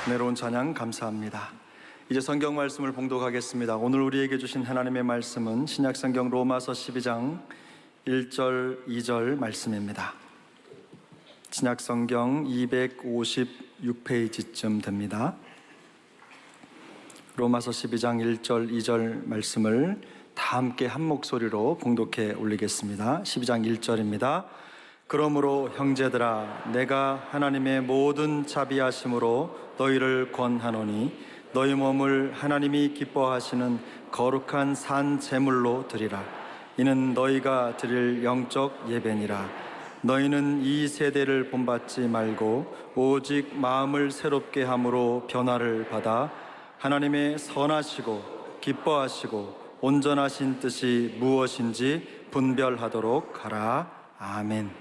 은혜로운 찬양 감사합니다. 이제 성경 말씀을 봉독하겠습니다. 오늘 우리에게 주신 하나님의 말씀은 신약성경 로마서 12장 1절 2절 말씀입니다. 신약성경 256페이지쯤 됩니다. 로마서 12장 1절 2절 말씀을 다 함께 한 목소리로 봉독해 올리겠습니다. 12장 1절입니다. 그러므로 형제들아, 내가 하나님의 모든 자비하심으로 너희를 권하노니 너희 몸을 하나님이 기뻐하시는 거룩한 산 제물로 드리라. 이는 너희가 드릴 영적 예배니라. 너희는 이 세대를 본받지 말고 오직 마음을 새롭게 함으로 변화를 받아 하나님의 선하시고 기뻐하시고 온전하신 뜻이 무엇인지 분별하도록 하라. 아멘.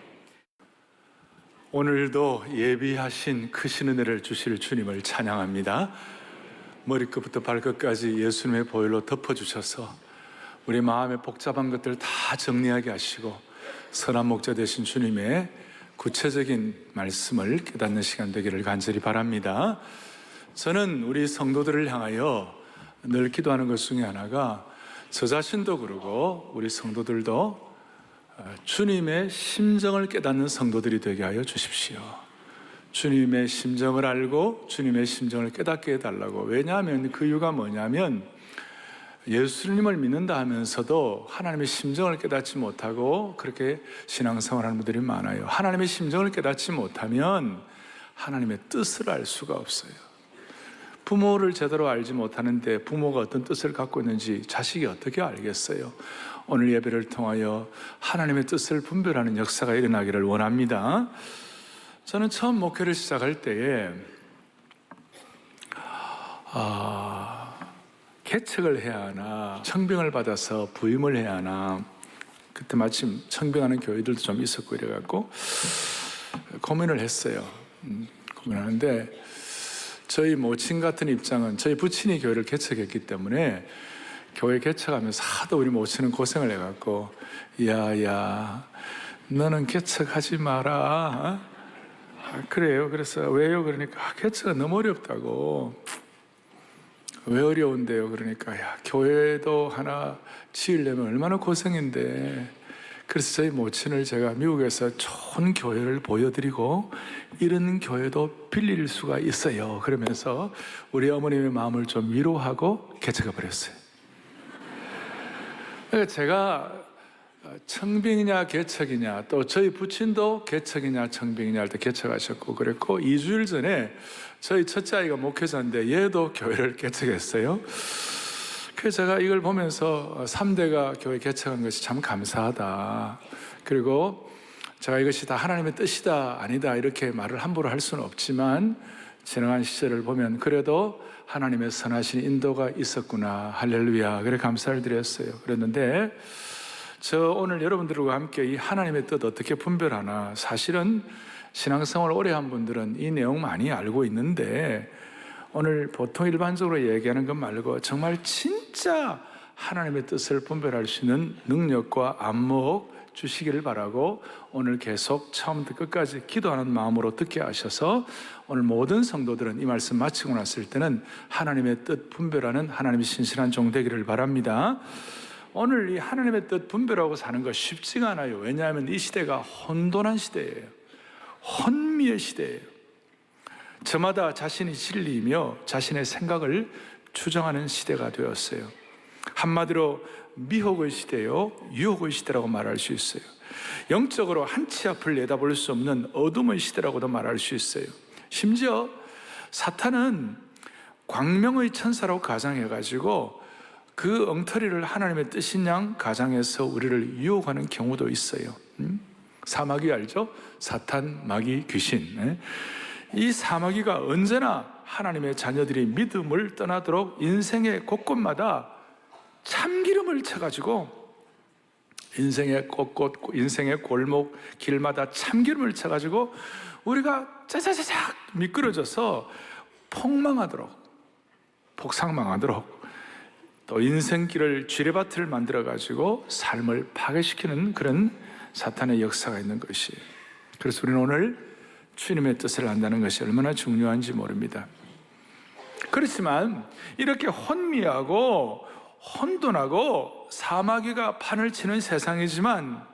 오늘도 예비하신 크신 은혜를 주실 주님을 찬양합니다. 머리끝부터 발끝까지 예수님의 보혈로 덮어주셔서 우리 마음의 복잡한 것들 다 정리하게 하시고 선한 목자 되신 주님의 구체적인 말씀을 깨닫는 시간 되기를 간절히 바랍니다. 저는 우리 성도들을 향하여 늘 기도하는 것 중에 하나가 저 자신도 그러고 우리 성도들도 주님의 심정을 깨닫는 성도들이 되게 하여 주십시오. 주님의 심정을 알고 주님의 심정을 깨닫게 해달라고. 왜냐하면 그 이유가 뭐냐면 예수님을 믿는다 하면서도 하나님의 심정을 깨닫지 못하고 그렇게 신앙생활하는 분들이 많아요. 하나님의 심정을 깨닫지 못하면 하나님의 뜻을 알 수가 없어요. 부모를 제대로 알지 못하는데 부모가 어떤 뜻을 갖고 있는지 자식이 어떻게 알겠어요? 오늘 예배를 통하여 하나님의 뜻을 분별하는 역사가 일어나기를 원합니다. 저는 처음 목회를 시작할 때에 개척을 해야 하나, 청빙을 받아서 부임을 해야 하나, 그때 마침 청빙하는 교회들도 좀 있었고 이래갖고 고민을 했어요. 고민하는데 저희 모친 같은 입장은 저희 부친이 교회를 개척했기 때문에 교회 개척하면서 하도 우리 모친은 고생을 해갖고 야야 너는 개척하지 마라. 그래요. 그래서 왜요? 그러니까 개척은 너무 어렵다고. 왜 어려운데요? 그러니까 야 교회도 하나 지으려면 얼마나 고생인데. 그래서 저희 모친을 제가 미국에서 좋은 교회를 보여드리고 이런 교회도 빌릴 수가 있어요. 그러면서 우리 어머님의 마음을 좀 위로하고 개척해 버렸어요. 그러니까 제가 청빙이냐 개척이냐, 또 저희 부친도 개척이냐 청빙이냐 할 때 개척하셨고 그랬고 2주일 전에 저희 첫째 아이가 목회자인데 얘도 교회를 개척했어요. 그래서 제가 이걸 보면서 3대가 교회 개척한 것이 참 감사하다. 그리고 제가 이것이 다 하나님의 뜻이다 아니다 이렇게 말을 함부로 할 수는 없지만 지나간 시절을 보면 그래도 하나님의 선하신 인도가 있었구나. 할렐루야. 그래 감사를 드렸어요. 그랬는데 저 오늘 여러분들과 함께 이 하나님의 뜻 어떻게 분별하나. 사실은 신앙생활 오래 한 분들은 이 내용 많이 알고 있는데 오늘 보통 일반적으로 얘기하는 것 말고 정말 진짜 하나님의 뜻을 분별할 수 있는 능력과 안목 주시기를 바라고 오늘 계속 처음부터 끝까지 기도하는 마음으로 듣게 하셔서 오늘 모든 성도들은 이 말씀 마치고 났을 때는 하나님의 뜻 분별하는 하나님의 신실한 종 되기를 바랍니다. 오늘 이 하나님의 뜻 분별하고 사는 거 쉽지가 않아요. 왜냐하면 이 시대가 혼돈한 시대예요. 혼미의 시대예요. 저마다 자신이 진리이며 자신의 생각을 추정하는 시대가 되었어요. 한마디로 미혹의 시대요, 유혹의 시대라고 말할 수 있어요. 영적으로 한 치 앞을 내다볼 수 없는 어둠의 시대라고도 말할 수 있어요. 심지어 사탄은 광명의 천사라고 가정해가지고 그 엉터리를 하나님의 뜻인 양 가정해서 우리를 유혹하는 경우도 있어요. 사마귀 알죠? 사탄, 마귀, 귀신. 이 사마귀가 언제나 하나님의 자녀들이 믿음을 떠나도록 인생의 곳곳마다 참기름을 쳐가지고 인생의 곳곳, 인생의 골목, 길마다 참기름을 쳐가지고 우리가 짜자자작 미끄러져서 폭망하도록, 폭삭망하도록 또 인생길을 쥐레밭을 만들어가지고 삶을 파괴시키는 그런 사탄의 역사가 있는 것이에요. 그래서 우리는 오늘 주님의 뜻을 안다는 것이 얼마나 중요한지 모릅니다. 그렇지만 이렇게 혼미하고 혼돈하고 사마귀가 판을 치는 세상이지만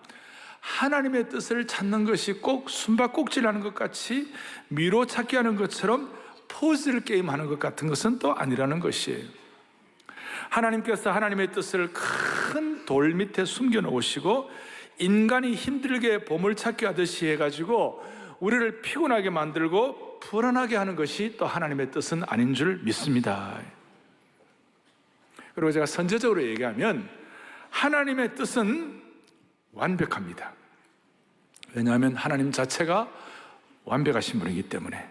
하나님의 뜻을 찾는 것이 꼭 숨바꼭질하는 것 같이 미로 찾기 하는 것처럼 퍼즐 게임하는 것 같은 것은 또 아니라는 것이에요. 하나님께서 하나님의 뜻을 큰 돌 밑에 숨겨 놓으시고 인간이 힘들게 보물찾기 하듯이 해가지고 우리를 피곤하게 만들고 불안하게 하는 것이 또 하나님의 뜻은 아닌 줄 믿습니다. 그리고 제가 선제적으로 얘기하면 하나님의 뜻은 완벽합니다. 왜냐하면 하나님 자체가 완벽하신 분이기 때문에.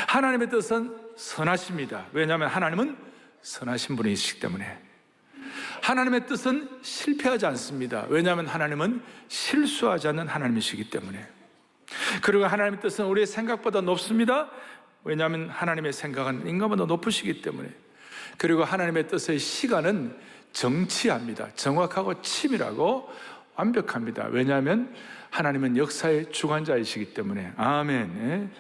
하나님의 뜻은 선하십니다. 왜냐하면 하나님은 선하신 분이시기 때문에. 하나님의 뜻은 실패하지 않습니다. 왜냐하면 하나님은 실수하지 않는 하나님이시기 때문에. 그리고 하나님의 뜻은 우리의 생각보다 높습니다. 왜냐하면 하나님의 생각은 인간보다 높으시기 때문에. 그리고 하나님의 뜻의 시간은 정치합니다. 정확하고 치밀하고 완벽합니다. 왜냐하면 하나님은 역사의 주관자이시기 때문에. 아멘.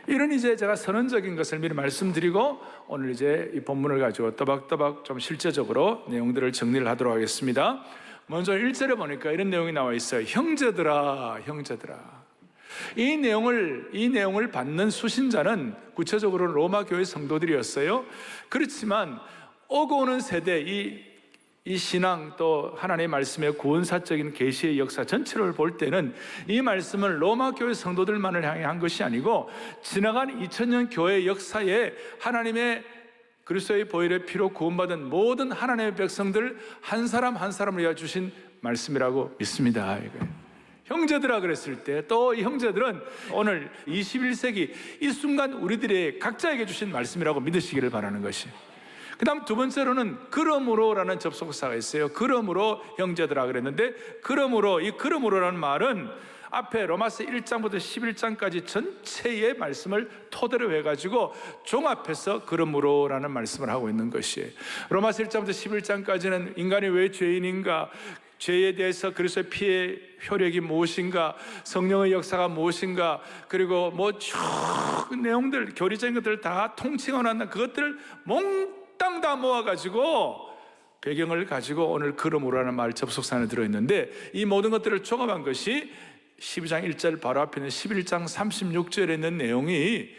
이런 이제 제가 선언적인 것을 미리 말씀드리고 오늘 이제 이 본문을 가지고 또박또박 좀 실제적으로 내용들을 정리를 하도록 하겠습니다. 먼저 1절에 보니까 이런 내용이 나와 있어요. 형제들아, 형제들아. 이 내용을 받는 수신자는 구체적으로 로마 교회 성도들이었어요. 그렇지만 오고 오는 세대, 이 신앙 또 하나님의 말씀의 구원사적인 계시의 역사 전체를 볼 때는 이 말씀은 로마 교회 성도들만을 향해 한 것이 아니고 지나간 2000년 교회 역사에 하나님의 그리스도의 보혈의 피로 구원받은 모든 하나님의 백성들 한 사람 한 사람을 위하여 주신 말씀이라고 믿습니다. 형제들아 그랬을 때 또 이 형제들은 오늘 21세기 이 순간 우리들의 각자에게 주신 말씀이라고 믿으시기를 바라는 것이. 그 다음 두 번째로는 그러므로라는 접속사가 있어요. 그러므로 형제들아 그랬는데 그러므로, 이 그러므로라는 말은 앞에 로마서 1장부터 11장까지 전체의 말씀을 토대로 해가지고 종합해서 그러므로라는 말씀을 하고 있는 것이에요. 로마서 1장부터 11장까지는 인간이 왜 죄인인가, 죄에 대해서 그리스도의 피의 효력이 무엇인가, 성령의 역사가 무엇인가, 그리고 쭉 내용들, 교리적인 것들을 다 통칭하고 난 그것들을 몽땅 다 모아가지고 배경을 가지고 오늘 그러므로라는 말 접속사안에 들어있는데 이 모든 것들을 종합한 것이 12장 1절 바로 앞에 있는 11장 36절에 있는 내용이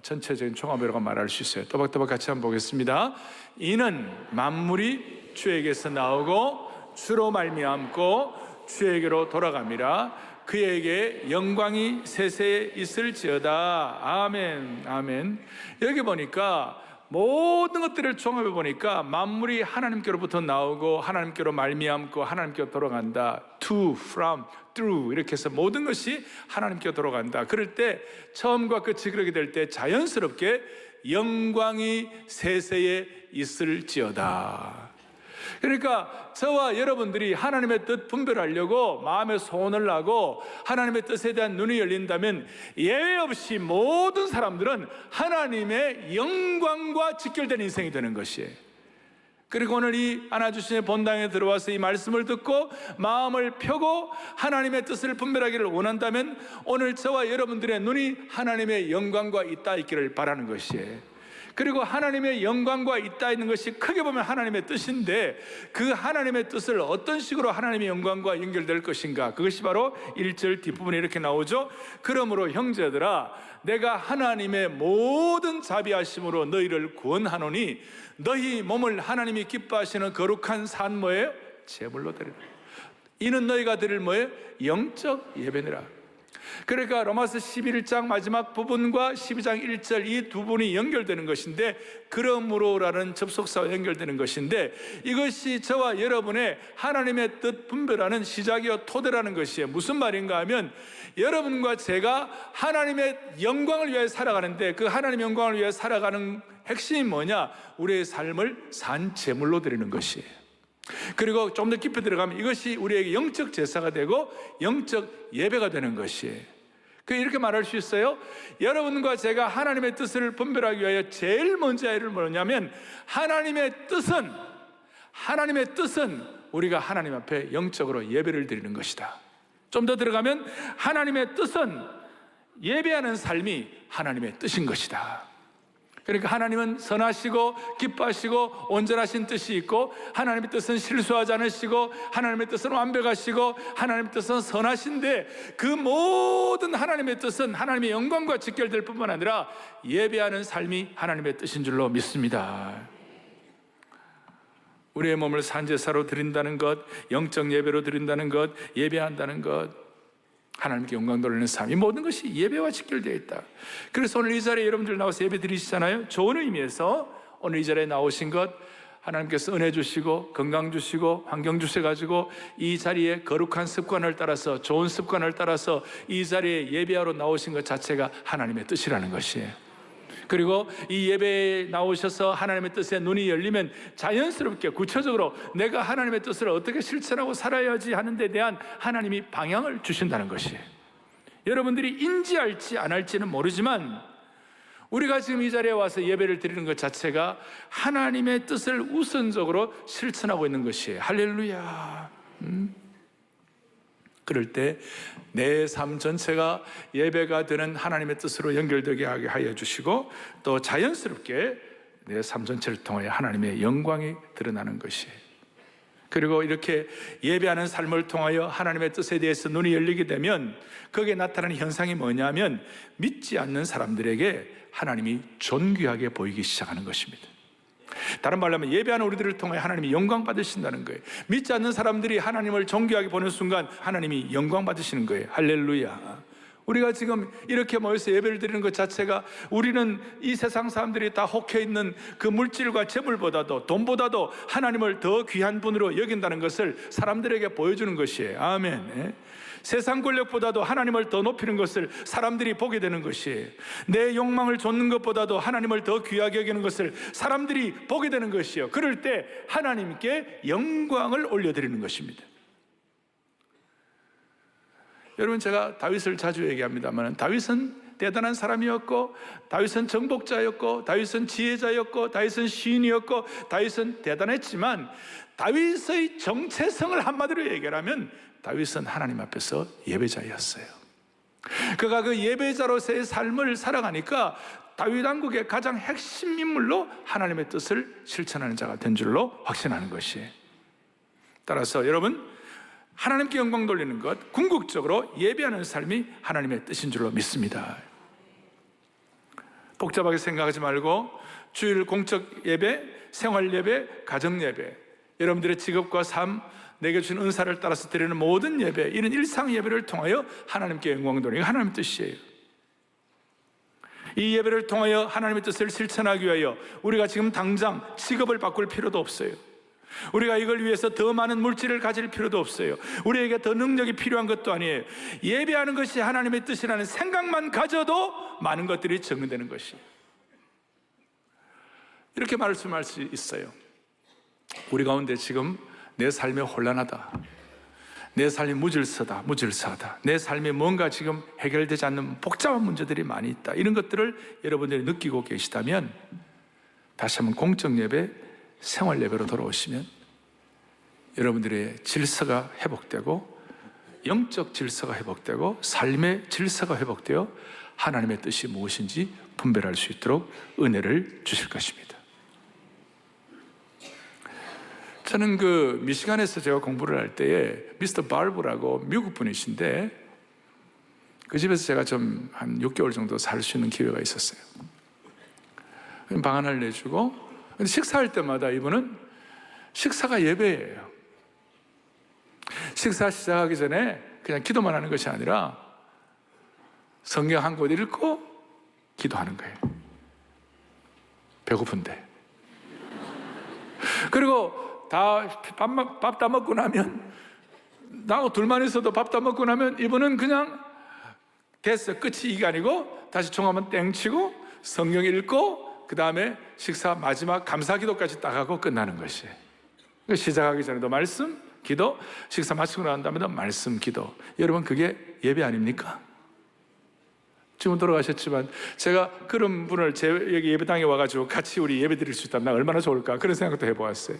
전체적인 종합이라고 말할 수 있어요. 또박또박 같이 한번 보겠습니다. 이는 만물이 주에게서 나오고 주로 말미암고 주에게로 돌아갑니다. 그에게 영광이 세세에 있을지어다. 아멘, 아멘. 여기 보니까 모든 것들을 종합해 보니까 만물이 하나님께로부터 나오고 하나님께로 말미암고 하나님께로 돌아간다. To, from, through 이렇게 해서 모든 것이 하나님께로 돌아간다. 그럴 때 처음과 끝이 그렇게 될 때 자연스럽게 영광이 세세에 있을지어다. 그러니까 저와 여러분들이 하나님의 뜻 분별하려고 마음에 소원을 하고 하나님의 뜻에 대한 눈이 열린다면 예외 없이 모든 사람들은 하나님의 영광과 직결된 인생이 되는 것이에요. 그리고 오늘 이 안아주신의 본당에 들어와서 이 말씀을 듣고 마음을 펴고 하나님의 뜻을 분별하기를 원한다면 오늘 저와 여러분들의 눈이 하나님의 영광과 있다 있기를 바라는 것이에요. 그리고 하나님의 영광과 있다 있는 것이 크게 보면 하나님의 뜻인데 그 하나님의 뜻을 어떤 식으로 하나님의 영광과 연결될 것인가, 그것이 바로 1절 뒷부분에 이렇게 나오죠. 그러므로 형제들아 내가 하나님의 모든 자비하심으로 너희를 구원하노니 너희 몸을 하나님이 기뻐하시는 거룩한 산 뭐예요? 제물로 드리라. 이는 너희가 드릴 뭐예요? 영적 예배니라. 그러니까 로마서 11장 마지막 부분과 12장 1절 이 두 분이 연결되는 것인데 그러므로라는 접속사와 연결되는 것인데 이것이 저와 여러분의 하나님의 뜻 분별하는 시작이요 토대라는 것이에요. 무슨 말인가 하면 여러분과 제가 하나님의 영광을 위해 살아가는데 그 하나님의 영광을 위해 살아가는 핵심이 뭐냐? 우리의 삶을 산 제물로 드리는 것이에요. 그리고 좀 더 깊이 들어가면 이것이 우리에게 영적 제사가 되고 영적 예배가 되는 것이에요. 이렇게 말할 수 있어요. 여러분과 제가 하나님의 뜻을 분별하기 위하여 제일 먼저 해야 할 일은 뭐냐면 하나님의 뜻은 우리가 하나님 앞에 영적으로 예배를 드리는 것이다. 좀 더 들어가면 하나님의 뜻은 예배하는 삶이 하나님의 뜻인 것이다. 그러니까 하나님은 선하시고 기뻐하시고 온전하신 뜻이 있고, 하나님의 뜻은 실수하지 않으시고, 하나님의 뜻은 완벽하시고, 하나님의 뜻은 선하신데, 그 모든 하나님의 뜻은 하나님의 영광과 직결될 뿐만 아니라 예배하는 삶이 하나님의 뜻인 줄로 믿습니다. 우리의 몸을 산제사로 드린다는 것, 영적 예배로 드린다는 것, 예배한다는 것, 하나님께 영광 돌리는 삶, 이 모든 것이 예배와 직결되어 있다. 그래서 오늘 이 자리에 여러분들 나와서 예배 드리시잖아요. 좋은 의미에서 오늘 이 자리에 나오신 것, 하나님께서 은혜 주시고 건강 주시고 환경 주셔가지고 이 자리에 거룩한 습관을 따라서, 좋은 습관을 따라서 이 자리에 예배하러 나오신 것 자체가 하나님의 뜻이라는 것이에요. 그리고 이 예배에 나오셔서 하나님의 뜻에 눈이 열리면 자연스럽게 구체적으로 내가 하나님의 뜻을 어떻게 실천하고 살아야지 하는 데 대한 하나님이 방향을 주신다는 것이에요. 여러분들이 인지할지 안 할지는 모르지만 우리가 지금 이 자리에 와서 예배를 드리는 것 자체가 하나님의 뜻을 우선적으로 실천하고 있는 것이에요. 할렐루야. 그럴 때 내 삶 전체가 예배가 되는 하나님의 뜻으로 연결되게 하여 주시고, 또 자연스럽게 내 삶 전체를 통하여 하나님의 영광이 드러나는 것이에요. 그리고 이렇게 예배하는 삶을 통하여 하나님의 뜻에 대해서 눈이 열리게 되면 거기에 나타나는 현상이 뭐냐면, 믿지 않는 사람들에게 하나님이 존귀하게 보이기 시작하는 것입니다. 다른 말로 하면 예배하는 우리들을 통해 하나님이 영광 받으신다는 거예요. 믿지 않는 사람들이 하나님을 존귀하게 보는 순간 하나님이 영광 받으시는 거예요. 할렐루야. 우리가 지금 이렇게 모여서 예배를 드리는 것 자체가, 우리는 이 세상 사람들이 다 혹해 있는 그 물질과 재물보다도, 돈보다도 하나님을 더 귀한 분으로 여긴다는 것을 사람들에게 보여주는 것이에요. 아멘. 세상 권력보다도 하나님을 더 높이는 것을 사람들이 보게 되는 것이에요. 내 욕망을 좇는 것보다도 하나님을 더 귀하게 여기는 것을 사람들이 보게 되는 것이에요. 그럴 때 하나님께 영광을 올려드리는 것입니다. 여러분, 제가 다윗을 자주 얘기합니다만, 다윗은 대단한 사람이었고, 다윗은 정복자였고, 다윗은 지혜자였고, 다윗은 시인이었고, 다윗은 대단했지만, 다윗의 정체성을 한마디로 얘기하면 다윗은 하나님 앞에서 예배자였어요. 그가 그 예배자로서의 삶을 살아가니까 다윗 왕국의 가장 핵심 인물로 하나님의 뜻을 실천하는 자가 된 줄로 확신하는 것이에요. 따라서 여러분, 하나님께 영광 돌리는 것, 궁극적으로 예배하는 삶이 하나님의 뜻인 줄로 믿습니다. 복잡하게 생각하지 말고 주일 공적 예배, 생활 예배, 가정 예배, 여러분들의 직업과 삶, 내게 주신 은사를 따라서 드리는 모든 예배, 이런 일상 예배를 통하여 하나님께 영광 돌리는 게 하나님의 뜻이에요. 이 예배를 통하여 하나님의 뜻을 실천하기 위하여 우리가 지금 당장 직업을 바꿀 필요도 없어요. 우리가 이걸 위해서 더 많은 물질을 가질 필요도 없어요. 우리에게 더 능력이 필요한 것도 아니에요. 예배하는 것이 하나님의 뜻이라는 생각만 가져도 많은 것들이 적용되는 것이에요. 이렇게 말씀할 수 있어요. 우리 가운데 지금 내 삶이 혼란하다, 내 삶이 무질서하다, 내 삶에 뭔가 지금 해결되지 않는 복잡한 문제들이 많이 있다, 이런 것들을 여러분들이 느끼고 계시다면 다시 한번 공적 예배, 생활 예배로 돌아오시면 여러분들의 질서가 회복되고, 영적 질서가 회복되고, 삶의 질서가 회복되어 하나님의 뜻이 무엇인지 분별할 수 있도록 은혜를 주실 것입니다. 저는 그 미시간에서 제가 공부를 할 때에 미스터 발브라고 미국 분이신데, 그 집에서 제가 좀 한 6개월 정도 살 수 있는 기회가 있었어요. 방 하나를 내주고, 근데 식사할 때마다 이분은 식사가 예배예요. 식사 시작하기 전에 그냥 기도만 하는 것이 아니라 성경 한 곳 읽고 기도하는 거예요. 배고픈데. 그리고 밥 다 먹고 나면, 나하고 둘만 있어도 밥 다 먹고 나면 이분은 그냥 됐어, 끝이 이게 아니고 다시 총 한번 땡치고 성경 읽고 그 다음에 식사 마지막 감사기도까지 딱 하고 끝나는 것이에요. 시작하기 전에도 말씀, 기도, 식사 마치고 난 다음에도 말씀, 기도. 여러분, 그게 예배 아닙니까? 지금 돌아가셨지만 제가 그런 분을 제 여기 예배당에 와가지고 같이 우리 예배 드릴 수 있다면 얼마나 좋을까, 그런 생각도 해보았어요.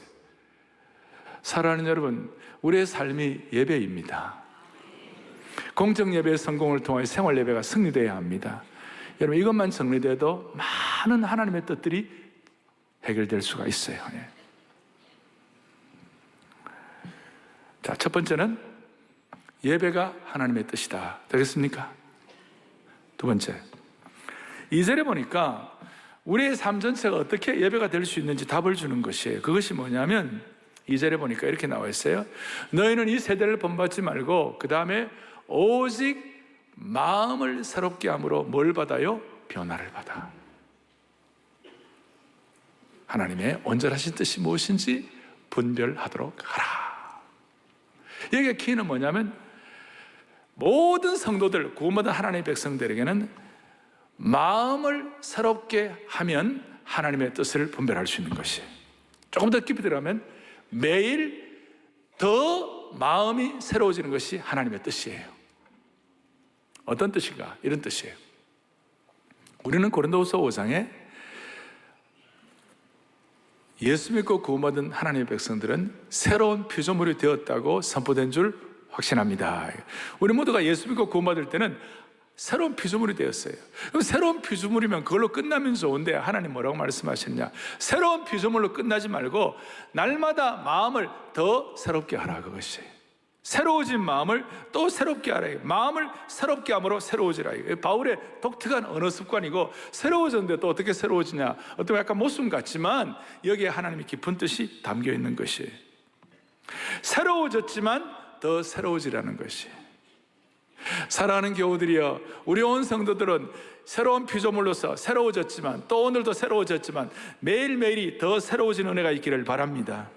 사랑하는 여러분, 우리의 삶이 예배입니다. 공적 예배의 성공을 통해 생활 예배가 승리되어야 합니다. 여러분 이것만 정리돼도 많은 하나님의 뜻들이 해결될 수가 있어요. 예. 자, 첫 번째는 예배가 하나님의 뜻이다. 되겠습니까? 두 번째, 2절에 보니까 우리의 삶 전체가 어떻게 예배가 될 수 있는지 답을 주는 것이에요. 그것이 뭐냐면 2절에 보니까 이렇게 나와 있어요. 너희는 이 세대를 본받지 말고 그 다음에 오직 마음을 새롭게 함으로 뭘 받아요? 변화를 받아. 하나님의 온전하신 뜻이 무엇인지 분별하도록 하라. 여기에 키는 뭐냐면 모든 성도들, 구원받은 하나님의 백성들에게는 마음을 새롭게 하면 하나님의 뜻을 분별할 수 있는 것이에요. 조금 더 깊이 들어가면 매일 더 마음이 새로워지는 것이 하나님의 뜻이에요. 어떤 뜻인가? 이런 뜻이에요. 우리는 고린도후서 5장에 예수 믿고 구원받은 하나님의 백성들은 새로운 피조물이 되었다고 선포된 줄 확신합니다. 우리 모두가 예수 믿고 구원받을 때는 새로운 피조물이 되었어요. 그럼 새로운 피조물이면 그걸로 끝나면 좋은데 하나님 뭐라고 말씀하셨냐? 새로운 피조물로 끝나지 말고 날마다 마음을 더 새롭게 하라. 그것이 새로워진 마음을 또 새롭게 하라. 마음을 새롭게 함으로 새로워지라. 바울의 독특한 언어 습관이고, 새로워졌는데 또 어떻게 새로워지냐? 어떻게 약간 모순 같지만 여기에 하나님의 깊은 뜻이 담겨 있는 것이에요. 새로워졌지만 더 새로워지라는 것이. 사랑하는 교우들이여, 우리 온 성도들은 새로운 피조물로서 새로워졌지만 또 오늘도 새로워졌지만 매일매일이 더 새로워진 은혜가 있기를 바랍니다.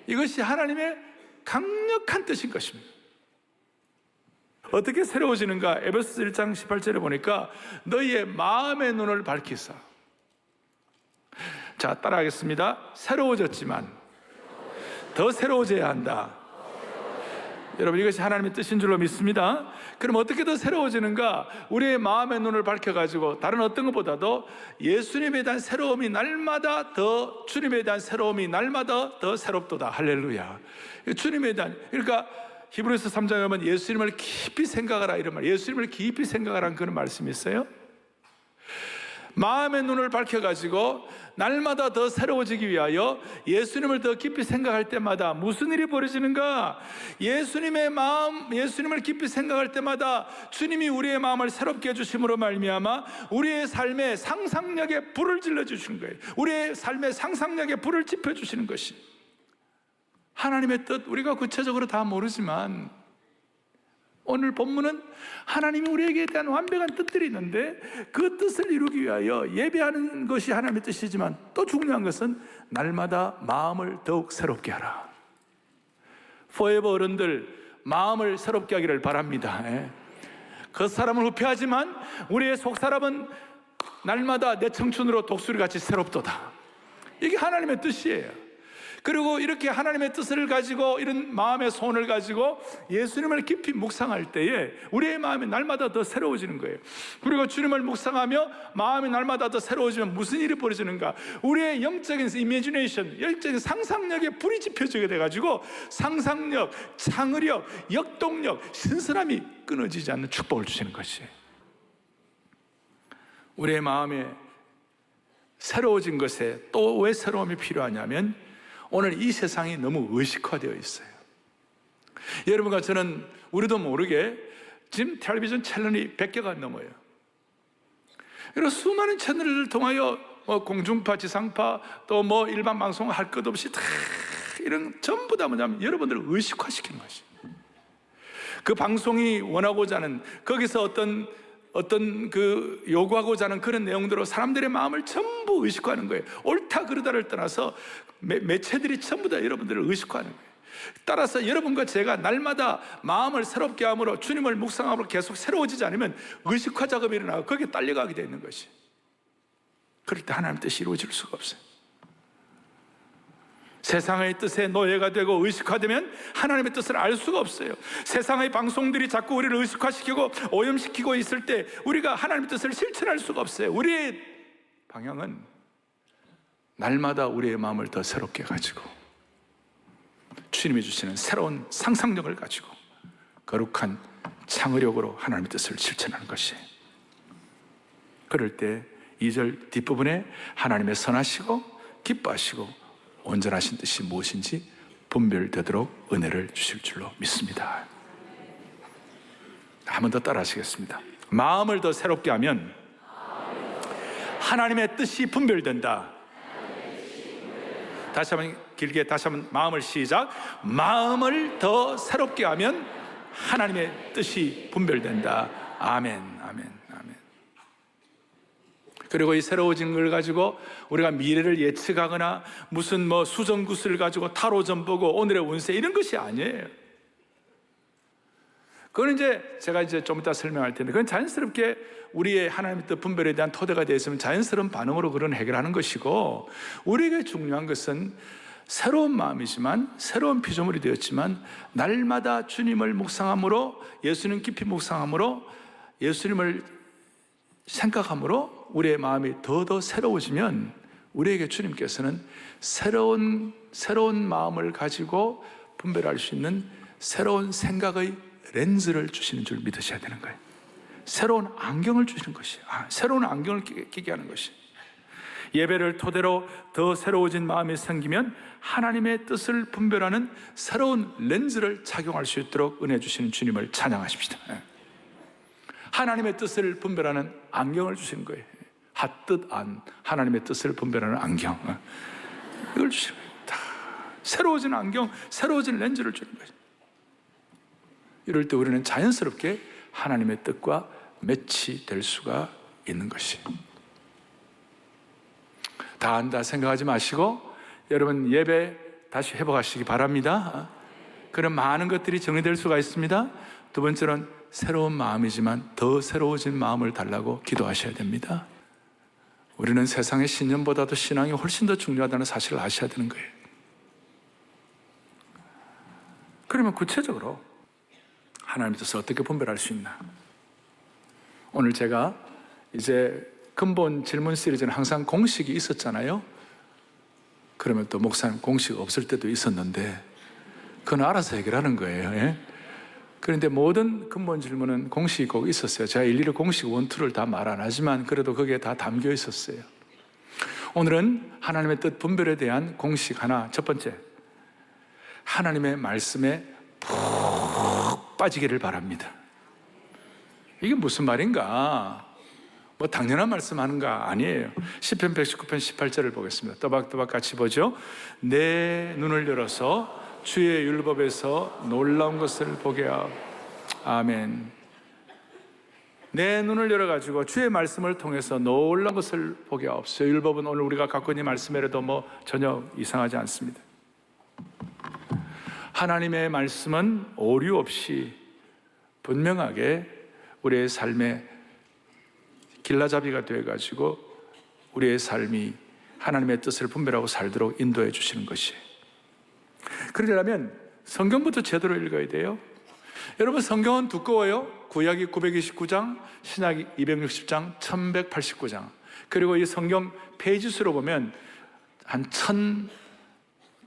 이것이 하나님의 강력한 뜻인 것입니다. 어떻게 새로워지는가? 에베소서 1장 18절에 보니까 너희의 마음의 눈을 밝히사. 자, 따라하겠습니다. 새로워졌지만 더 새로워져야 한다. 여러분, 이것이 하나님의 뜻인 줄로 믿습니다. 그럼 어떻게 더 새로워지는가? 우리의 마음의 눈을 밝혀가지고 다른 어떤 것보다도 예수님에 대한 새로움이 날마다 더, 주님에 대한 새로움이 날마다 더 새롭도다. 할렐루야. 주님에 대한, 그러니까 히브리서 3장에 보면 예수님을 깊이 생각하라 이런 말, 예수님을 깊이 생각하라는 그런 말씀이 있어요. 마음의 눈을 밝혀가지고 날마다 더 새로워지기 위하여 예수님을 더 깊이 생각할 때마다 무슨 일이 벌어지는가? 예수님의 마음, 예수님을 깊이 생각할 때마다 주님이 우리의 마음을 새롭게 해주심으로 말미암아 우리의 삶의 상상력에 불을 질러주시는 거예요. 우리의 삶의 상상력에 불을 지펴주시는 것이 하나님의 뜻. 우리가 구체적으로 다 모르지만 오늘 본문은 하나님이 우리에게 대한 완벽한 뜻들이 있는데 그 뜻을 이루기 위하여 예배하는 것이 하나님의 뜻이지만 또 중요한 것은 날마다 마음을 더욱 새롭게 하라. 포에버 어른들, 마음을 새롭게 하기를 바랍니다. 겉사람은 후패하지만 우리의 속사람은 날마다 내 청춘으로 독수리같이 새롭도다. 이게 하나님의 뜻이에요. 그리고 이렇게 하나님의 뜻을 가지고 이런 마음의 소원을 가지고 예수님을 깊이 묵상할 때에 우리의 마음이 날마다 더 새로워지는 거예요. 그리고 주님을 묵상하며 마음이 날마다 더 새로워지면 무슨 일이 벌어지는가? 우리의 영적인 이미지네이션, 영적인 상상력에 불이 지펴지게 돼가지고 상상력, 창의력, 역동력, 신선함이 끊어지지 않는 축복을 주시는 것이에요. 우리의 마음에 새로워진 것에 또 왜 새로움이 필요하냐면 오늘 이 세상이 너무 의식화되어 있어요. 여러분과 저는 우리도 모르게 지금 텔레비전 채널이 100개가 넘어요. 그리고 수많은 채널을 통하여 공중파, 지상파, 또 일반 방송 할 것 없이 다 이런 전부 다 뭐냐면 여러분들을 의식화시키는 것이. 그 방송이 원하고자 하는 거기서 어떤 그 요구하고자 하는 그런 내용대로 사람들의 마음을 전부 의식화하는 거예요. 옳다 그르다를 떠나서 매체들이 전부 다 여러분들을 의식화하는 거예요. 따라서 여러분과 제가 날마다 마음을 새롭게 함으로 주님을 묵상함으로 계속 새로워지지 않으면 의식화 작업이 일어나고 거기에 딸려가게 되어 있는 것이. 그럴 때 하나님의 뜻이 이루어질 수가 없어요. 세상의 뜻에 노예가 되고 의식화되면 하나님의 뜻을 알 수가 없어요. 세상의 방송들이 자꾸 우리를 의식화시키고 오염시키고 있을 때 우리가 하나님의 뜻을 실천할 수가 없어요. 우리의 방향은 날마다 우리의 마음을 더 새롭게 가지고 주님이 주시는 새로운 상상력을 가지고 거룩한 창의력으로 하나님의 뜻을 실천하는 것이. 그럴 때 2절 뒷부분에 하나님의 선하시고 기뻐하시고 온전하신 뜻이 무엇인지 분별되도록 은혜를 주실 줄로 믿습니다. 한 번 더 따라 하시겠습니다. 마음을 더 새롭게 하면 하나님의 뜻이 분별된다. 다시 한번 길게 다시 한번 마음을 시작. 마음을 더 새롭게 하면 하나님의 뜻이 분별된다. 아멘, 아멘, 아멘. 그리고 이 새로워진 걸 가지고 우리가 미래를 예측하거나 무슨 뭐 수정구슬 가지고 타로점 보고 오늘의 운세 이런 것이 아니에요. 그건 제가 좀 이따 설명할 텐데, 그건 자연스럽게 우리의 하나님의 뜻 분별에 대한 토대가 되어 있으면 자연스러운 반응으로 그런 해결하는 것이고, 우리에게 중요한 것은 새로운 마음이지만, 새로운 피조물이 되었지만, 날마다 주님을 묵상함으로, 예수님 깊이 묵상함으로, 예수님을 생각함으로 우리의 마음이 더더 새로워지면, 우리에게 주님께서는 새로운 마음을 가지고 분별할 수 있는 새로운 생각의 렌즈를 주시는 줄 믿으셔야 되는 거예요. 새로운 안경을 주시는 것이, 새로운 안경을 끼게 하는 것이. 예배를 토대로 더 새로워진 마음이 생기면 하나님의 뜻을 분별하는 새로운 렌즈를 착용할 수 있도록 은혜 주시는 주님을 찬양하십시다. 하나님의 뜻을 분별하는 안경을 주시는 거예요. 핫뜻 안, 하나님의 뜻을 분별하는 안경, 이걸 주시는 거예요. 다 새로워진 안경, 새로워진 렌즈를 주는 거예요. 이럴 때 우리는 자연스럽게 하나님의 뜻과 매치될 수가 있는 것이. 다 안다 생각하지 마시고 여러분 예배 다시 회복하시기 바랍니다. 그런 많은 것들이 정리될 수가 있습니다. 두 번째는 새로운 마음이지만 더 새로워진 마음을 달라고 기도하셔야 됩니다. 우리는 세상의 신념보다도 신앙이 훨씬 더 중요하다는 사실을 아셔야 되는 거예요. 그러면 구체적으로 하나님의 뜻을 어떻게 분별할 수 있나? 오늘 제가 이제 근본 질문 시리즈는 항상 공식이 있었잖아요. 그러면 또 목사님 공식 없을 때도 있었는데 그건 알아서 해결하는 거예요. 예? 그런데 모든 근본 질문은 공식이 꼭 있었어요. 제가 일일이 공식 1, 2를 다 말 안 하지만 그래도 거기에 다 담겨 있었어요. 오늘은 하나님의 뜻 분별에 대한 공식 하나, 첫 번째, 하나님의 말씀에 푹 빠지기를 바랍니다. 이게 무슨 말인가? 뭐 당연한 말씀하는가? 아니에요. 시편 119편 18절을 보겠습니다. 또박또박 같이 보죠. 내 눈을 열어서 주의 율법에서 놀라운 것을 보게 하오. 아멘. 내 눈을 열어가지고 주의 말씀을 통해서 놀라운 것을 보게 하옵소서. 율법은 오늘 우리가 갖고 있는 말씀이라도 뭐 전혀 이상하지 않습니다. 하나님의 말씀은 오류 없이 분명하게 우리의 삶의 길라잡이가 되어가지고 우리의 삶이 하나님의 뜻을 분별하고 살도록 인도해 주시는 것이에요. 그러려면 성경부터 제대로 읽어야 돼요. 여러분 성경은 두꺼워요. 구약이 929장, 신약이 260장, 1189장. 그리고 이 성경 페이지 수로 보면 한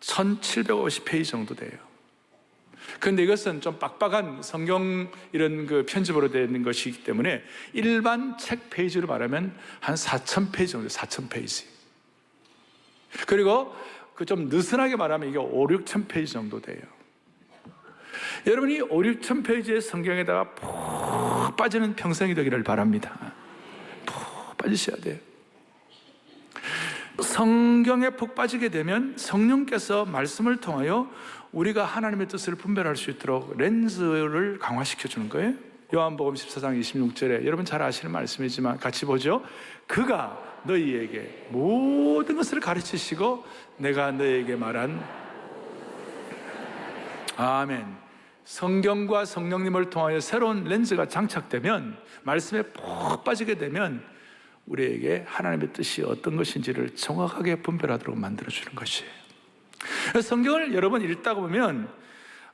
1750페이지 정도 돼요. 그런데 이것은 좀 빡빡한 성경 이런 그 편집으로 되어 있는 것이기 때문에 일반 책 페이지로 말하면 한 4000페이지 정도, 4000페이지. 그리고 그 좀 느슨하게 말하면 이게 5, 6000페이지 정도 돼요. 여러분이 5, 6000페이지의 성경에다가 푹 빠지는 평생이 되기를 바랍니다. 푹 빠지셔야 돼요. 성경에 푹 빠지게 되면 성령께서 말씀을 통하여 우리가 하나님의 뜻을 분별할 수 있도록 렌즈를 강화시켜 주는 거예요. 요한복음 14장 26절에 여러분 잘 아시는 말씀이지만 같이 보죠. 그가 너희에게 모든 것을 가르치시고 내가 너희에게 말한 아멘. 성경과 성령님을 통하여 새로운 렌즈가 장착되면, 말씀에 푹 빠지게 되면 우리에게 하나님의 뜻이 어떤 것인지를 정확하게 분별하도록 만들어주는 것이에요. 성경을 여러 번 읽다 보면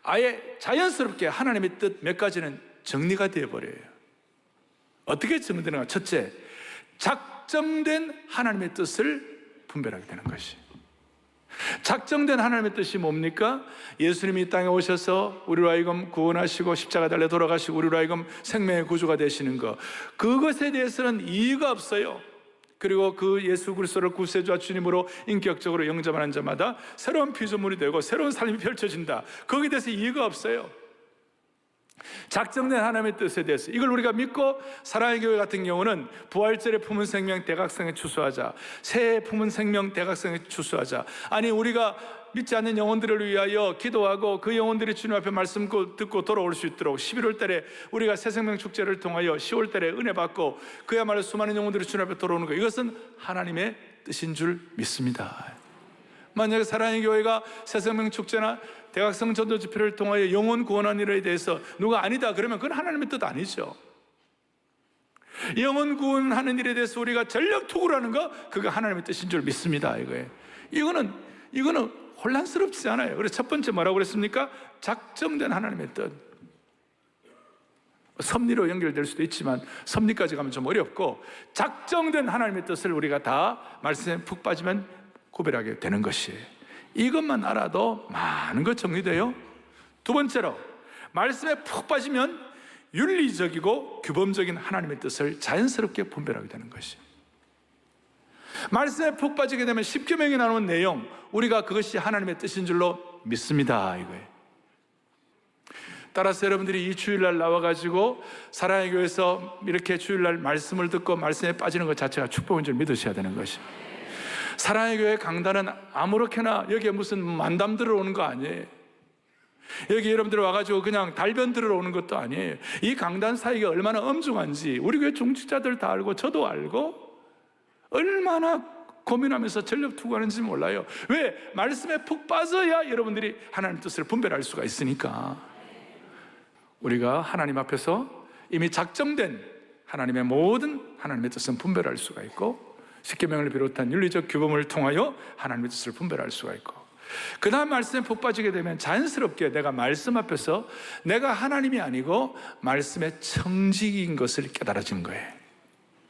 아예 자연스럽게 하나님의 뜻 몇 가지는 정리가 되어버려요. 어떻게 정리되는가? 첫째, 작정된 하나님의 뜻을 분별하게 되는 것이. 작정된 하나님의 뜻이 뭡니까? 예수님이 이 땅에 오셔서 우리로 하여금 구원하시고 십자가 달려 돌아가시고 우리로 하여금 생명의 구주가 되시는 것, 그것에 대해서는 이의가 없어요. 그리고 그 예수 그리스도를 구세주와 주님으로 인격적으로 영접하는 자마다 새로운 피조물이 되고 새로운 삶이 펼쳐진다. 거기에 대해서 이의가 없어요. 작정된 하나님의 뜻에 대해서 이걸 우리가 믿고 사랑의 교회 같은 경우는 부활절에 품은 생명 대각성에 추수하자, 새해 품은 생명 대각성에 추수하자. 아니, 우리가 믿지 않는 영혼들을 위하여 기도하고 그 영혼들이 주님 앞에 말씀 듣고 돌아올 수 있도록 11월 달에 우리가 새생명 축제를 통하여 10월 달에 은혜 받고 그야말로 수많은 영혼들이 주님 앞에 돌아오는 것, 이것은 하나님의 뜻인 줄 믿습니다. 만약에 사랑의 교회가 새생명 축제나 대각성 전도 집회를 통하여 영혼 구원하는 일에 대해서 누가 아니다 그러면 그건 하나님의 뜻 아니죠. 영혼 구원하는 일에 대해서 우리가 전력 투구를 하는 거, 그거 하나님의 뜻인 줄 믿습니다. 이거는 혼란스럽지 않아요. 그래서 첫 번째 뭐라고 그랬습니까? 작정된 하나님의 뜻. 섭리로 연결될 수도 있지만 섭리까지 가면 좀 어렵고, 작정된 하나님의 뜻을 우리가 다 말씀에 푹 빠지면 구별하게 되는 것이에요. 이것만 알아도 많은 것 정리돼요. 두 번째로, 말씀에 푹 빠지면 윤리적이고 규범적인 하나님의 뜻을 자연스럽게 분별하게 되는 것이에요. 말씀에 푹 빠지게 되면 십계명에 나오는 내용, 우리가 그것이 하나님의 뜻인 줄로 믿습니다. 이거예요. 따라서 여러분들이 이 주일날 나와가지고 사랑의 교회에서 이렇게 주일날 말씀을 듣고 말씀에 빠지는 것 자체가 축복인 줄 믿으셔야 되는 것이에요. 사랑의 교회 강단은 아무렇게나 여기에 무슨 만담 들어오는 거 아니에요. 여기 여러분들 와가지고 그냥 달변 들어오는 것도 아니에요. 이 강단 사이가 얼마나 엄중한지 우리 교회 중직자들 다 알고 저도 알고 얼마나 고민하면서 전력 투구하는지 몰라요. 왜? 말씀에 푹 빠져야 여러분들이 하나님 뜻을 분별할 수가 있으니까. 우리가 하나님 앞에서 이미 작정된 하나님의 모든 하나님의 뜻은 분별할 수가 있고, 십계명을 비롯한 윤리적 규범을 통하여 하나님의 뜻을 분별할 수가 있고, 그 다음 말씀에 푹 빠지게 되면 자연스럽게 내가 말씀 앞에서 내가 하나님이 아니고 말씀의 청직인 것을 깨달아지는 거예요.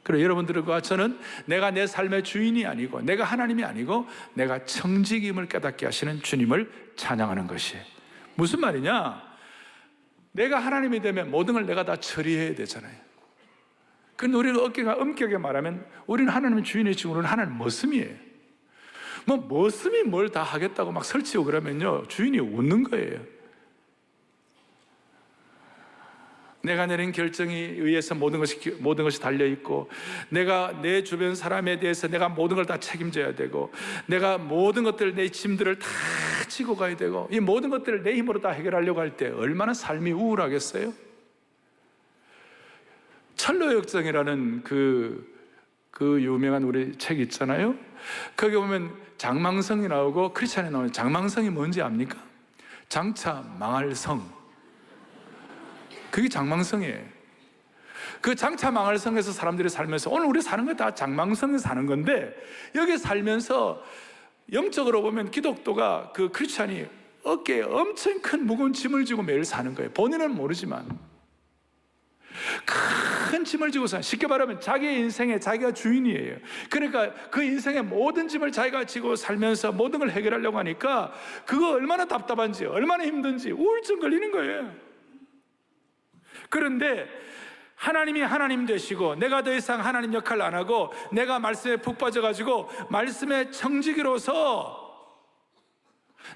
그리고 여러분들과 저는 내가 내 삶의 주인이 아니고 내가 하나님이 아니고 내가 청직임을 깨닫게 하시는 주님을 찬양하는 것이에요. 무슨 말이냐? 내가 하나님이 되면 모든 걸 내가 다 처리해야 되잖아요. 근데 우리가 엄격하게 말하면 우리는 하나님의 주인이지, 우리는 하나님 머슴이에요. 머슴이 뭘 다 하겠다고 막 설치고 그러면요, 주인이 웃는 거예요. 내가 내린 결정에 의해서 모든 것이 달려있고, 내가 내 주변 사람에 대해서 내가 모든 걸 다 책임져야 되고, 내가 모든 것들, 내 짐들을 다 지고 가야 되고, 이 모든 것들을 내 힘으로 다 해결하려고 할 때 얼마나 삶이 우울하겠어요? 철로역정이라는 그 유명한 우리 책 있잖아요. 거기 보면 장망성이 나오고 크리스찬이 나오는, 장망성이 뭔지 압니까? 장차 망할 성. 그게 장망성이에요. 그 장차 망할 성에서 사람들이 살면서, 오늘 우리 사는 거 다 장망성에서 사는 건데, 여기 살면서 영적으로 보면 기독교가, 그 크리스찬이 어깨에 엄청 큰 무거운 짐을 지고 매일 사는 거예요. 본인은 모르지만 큰 짐을 지고 사는, 쉽게 말하면 자기의 인생에 자기가 주인이에요. 그러니까 그 인생의 모든 짐을 자기가 지고 살면서 모든 걸 해결하려고 하니까 그거 얼마나 답답한지, 얼마나 힘든지 우울증 걸리는 거예요. 그런데 하나님이 하나님 되시고 내가 더 이상 하나님 역할을 안 하고 내가 말씀에 푹 빠져가지고 말씀의 청지기로서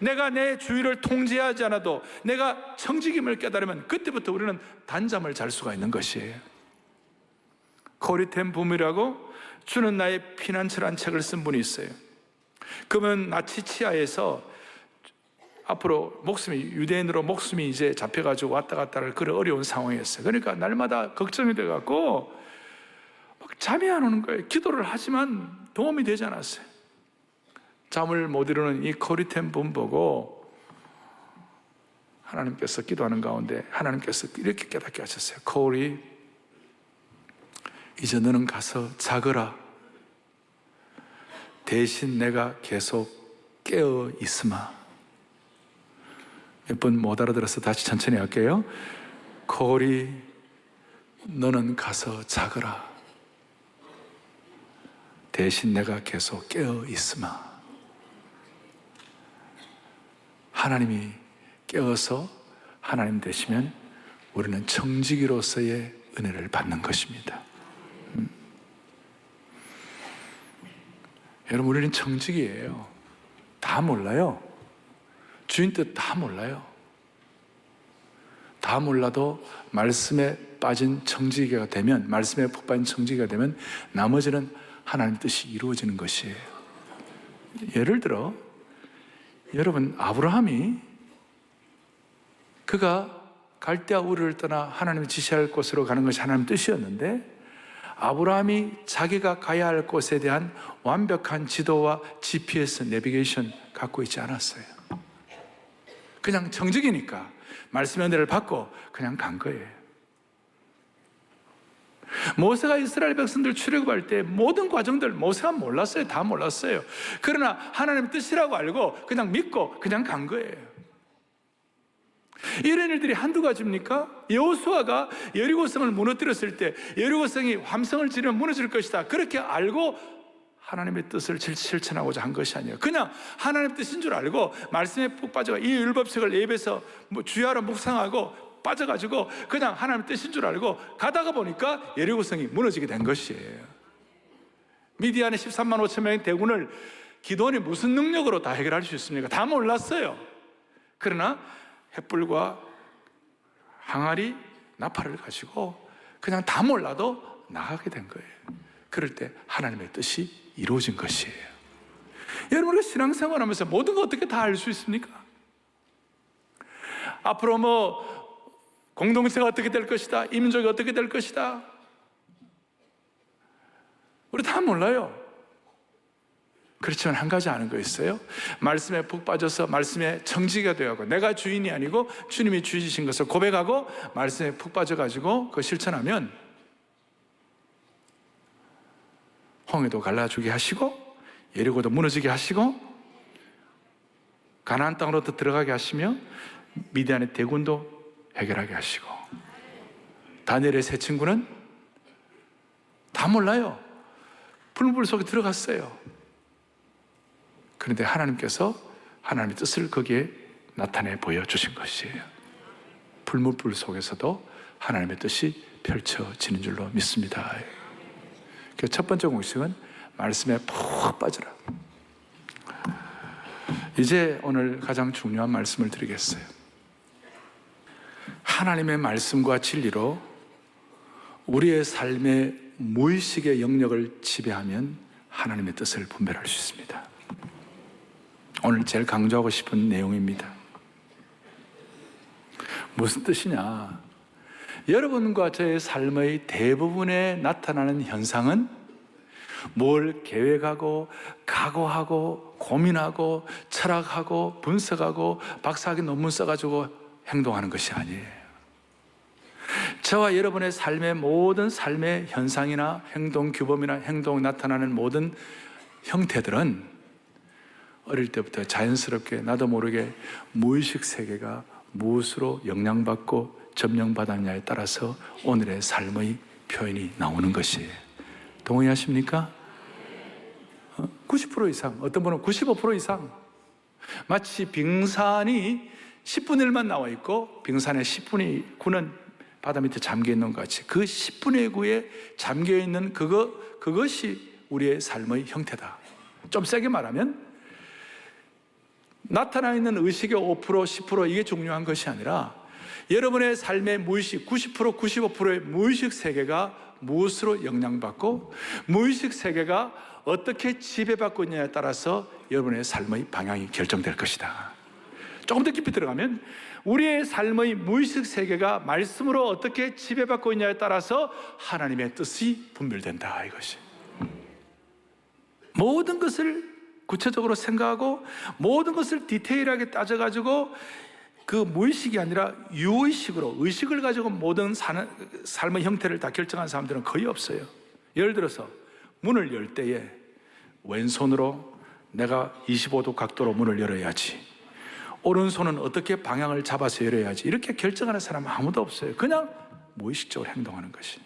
내가 내 주위를 통제하지 않아도 내가 청지김을 깨달으면 그때부터 우리는 단잠을 잘 수가 있는 것이에요. 코리 텐 붐이라고 주는 나의 피난처란 책을 쓴 분이 있어요. 그러면 나치 치하에서 앞으로 유대인으로 목숨이 이제 잡혀가지고 왔다 갔다를 그런 어려운 상황이었어요. 그러니까 날마다 걱정이 돼갖고 막 잠이 안 오는 거예요. 기도를 하지만 도움이 되지 않았어요. 잠을 못 이루는 이 코리텐 분 보고 하나님께서 기도하는 가운데 하나님께서 이렇게 깨닫게 하셨어요. 코리, 이제 너는 가서 자거라. 대신 내가 계속 깨어 있으마. 몇 번 못 알아들어서 다시 천천히 할게요. 코리, 너는 가서 자거라. 대신 내가 계속 깨어 있으마. 하나님이 깨어서 하나님 되시면 우리는 청지기로서의 은혜를 받는 것입니다. 여러분, 우리는 청지기예요. 다 몰라요. 주인 뜻 다 몰라요. 다 몰라도 말씀에 빠진 청지기가 되면, 말씀에 푹 빠진 청지기가 되면 나머지는 하나님 뜻이 이루어지는 것이에요. 예를 들어 여러분, 아브라함이 그가 갈대아 우르를 떠나 하나님이 지시할 곳으로 가는 것이 하나님 뜻이었는데, 아브라함이 자기가 가야 할 곳에 대한 완벽한 지도와 GPS, 내비게이션 갖고 있지 않았어요. 그냥 청지기니까 말씀의 은혜를 받고 그냥 간 거예요. 모세가 이스라엘 백성들 출애굽할 때 모든 과정들 모세가 몰랐어요. 다 몰랐어요. 그러나 하나님 뜻이라고 알고 그냥 믿고 그냥 간 거예요. 이런 일들이 한두 가지입니까? 여호수아가 여리고성을 무너뜨렸을 때 여리고성이 함성을 지르면 무너질 것이다, 그렇게 알고 하나님의 뜻을 실천하고자 한 것이 아니에요. 그냥 하나님의 뜻인 줄 알고 말씀에 푹 빠져가 이 율법책을 입에서 주야로 묵상하고 빠져가지고 그냥 하나님의 뜻인 줄 알고 가다가 보니까 여리고성이 무너지게 된 것이에요. 미디안의 13만 5천 명의 대군을 기도원이 무슨 능력으로 다 해결할 수 있습니까? 다 몰랐어요. 그러나 횃불과 항아리, 나팔을 가지고 그냥 다 몰라도 나가게 된 거예요. 그럴 때 하나님의 뜻이 이루어진 것이에요. 여러분, 우리가 신앙생활하면서 모든 거 어떻게 다 알 수 있습니까? 앞으로 공동체가 어떻게 될 것이다, 이 민족이 어떻게 될 것이다, 우리 다 몰라요. 그렇지만 한 가지 아는 거 있어요. 말씀에 푹 빠져서 말씀에 청지기가 되어가고 내가 주인이 아니고 주님이 주이신 것을 고백하고 말씀에 푹 빠져가지고 그거 실천하면 홍해도 갈라주게 하시고 예리고도 무너지게 하시고 가나안 땅으로 들어가게 하시며 미디안의 대군도 해결하게 하시고, 다니엘의 세 친구는 다 몰라요. 풀물 속에 들어갔어요. 그런데 하나님께서 하나님의 뜻을 거기에 나타내 보여주신 것이에요. 풀무불 속에서도 하나님의 뜻이 펼쳐지는 줄로 믿습니다. 첫 번째 공식은 말씀에 푹 빠져라. 이제 오늘 가장 중요한 말씀을 드리겠어요. 하나님의 말씀과 진리로 우리의 삶의 무의식의 영역을 지배하면 하나님의 뜻을 분별할 수 있습니다. 오늘 제일 강조하고 싶은 내용입니다. 무슨 뜻이냐? 여러분과 저의 삶의 대부분에 나타나는 현상은 뭘 계획하고 각오하고 고민하고 철학하고 분석하고 박사학위 논문 써가지고 행동하는 것이 아니에요. 저와 여러분의 삶의 모든 삶의 현상이나 행동 규범이나 행동 나타나는 모든 형태들은 어릴 때부터 자연스럽게 나도 모르게 무의식 세계가 무엇으로 영향받고 점령받았냐에 따라서 오늘의 삶의 표현이 나오는 것이에요. 동의하십니까? 90% 이상, 어떤 분은 95% 이상. 마치 빙산이 10분의 1만 나와 있고 빙산의 10분의 9는 바다 밑에 잠겨 있는 것 같이 그 10분의 9에 잠겨 있는 그것이 우리의 삶의 형태다. 좀 세게 말하면 나타나 있는 의식의 5%, 10% 이게 중요한 것이 아니라 여러분의 삶의 무의식 90%, 95%의 무의식 세계가 무엇으로 영향받고 무의식 세계가 어떻게 지배받고 있냐에 따라서 여러분의 삶의 방향이 결정될 것이다. 조금 더 깊이 들어가면 우리의 삶의 무의식 세계가 말씀으로 어떻게 지배받고 있냐에 따라서 하나님의 뜻이 분별된다, 이것이. 모든 것을 구체적으로 생각하고 모든 것을 디테일하게 따져가지고 그 무의식이 아니라 유의식으로 의식을 가지고 모든 삶의 형태를 다 결정한 사람들은 거의 없어요. 예를 들어서 문을 열 때에 왼손으로 내가 25도 각도로 문을 열어야지, 오른손은 어떻게 방향을 잡아서 열어야지, 이렇게 결정하는 사람은 아무도 없어요. 그냥 무의식적으로 행동하는 것이.